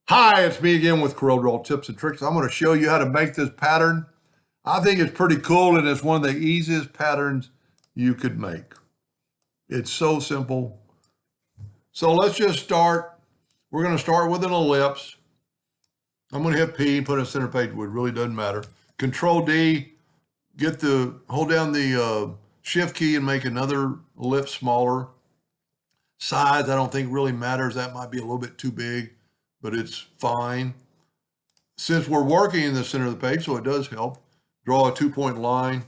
Hi, it's me again with Corel Draw Tips and Tricks. I'm going to show you how to make this pattern. I think it's pretty cool and it's one of the easiest patterns you could make. It's so simple. So let's just start. We're going to start with an ellipse. I'm going to hit P and put it in center page. It really doesn't matter. Control D, hold down the shift key and make another ellipse smaller. Size, I don't think really matters. That might be a little bit too big, but it's fine. Since we're working in the center of the page, so it does help, draw a 2-point line,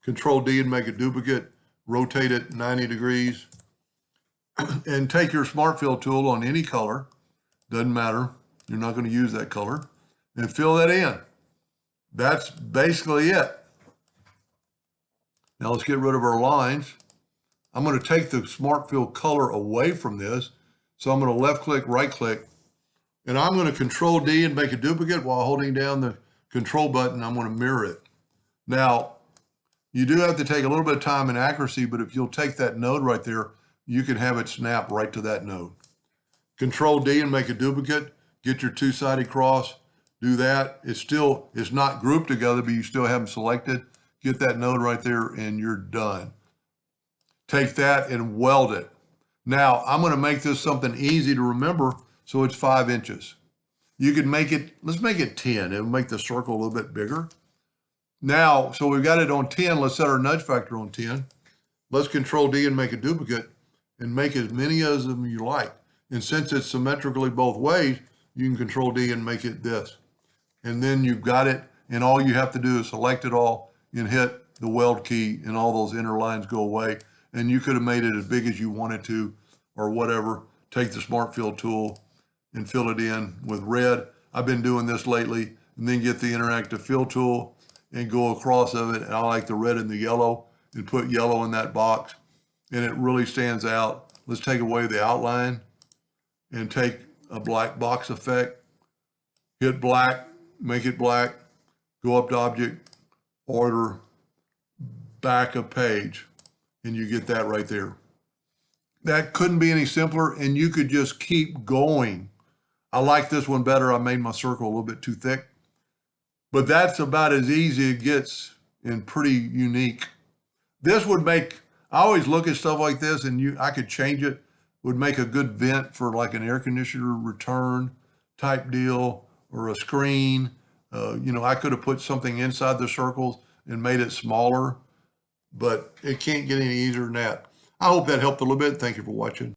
Control D and make a duplicate, rotate it 90 degrees, and take your Smart Fill tool on any color, doesn't matter, you're not going to use that color, and fill that in. That's basically it. Now let's get rid of our lines. I'm going to take the Smart Fill color away from this, so I'm going to left click, right click, and I'm going to Control D and make a duplicate while holding down the control button. I'm going to mirror it. Now, you do have to take a little bit of time and accuracy, but if you'll take that node right there, you can have it snap right to that node. Control D and make a duplicate, get your two-sided cross, do that. It's not grouped together, but you still have them selected. Get that node right there and you're done. Take that and weld it. Now, I'm going to make this something easy to remember, so it's 5 inches. You could make it, let's make it 10. It'll make the circle a little bit bigger. Now, so we've got it on 10. Let's set our nudge factor on 10. Let's Control D and make a duplicate and make as many of them you like. And since it's symmetrically both ways, you can Control D and make it this. And then you've got it, and all you have to do is select it all and hit the weld key, and all those inner lines go away. And you could have made it as big as you wanted to or whatever. Take the Smart Fill tool and fill it in with red. I've been doing this lately, and then get the interactive fill tool and go across of it. And I like the red and the yellow and put yellow in that box, and it really stands out. Let's take away the outline and take a black box effect, hit black, make it black, go up to object, order, back of page, and you get that right there. That couldn't be any simpler, and you could just keep going. I like this one better. I made my circle a little bit too thick, but that's about as easy as it gets and pretty unique. This would make, I always look at stuff like this and I could change it, would make a good vent for like an air conditioner return type deal or a screen. I could have put something inside the circles and made it smaller, but it can't get any easier than that. I hope that helped a little bit. Thank you for watching.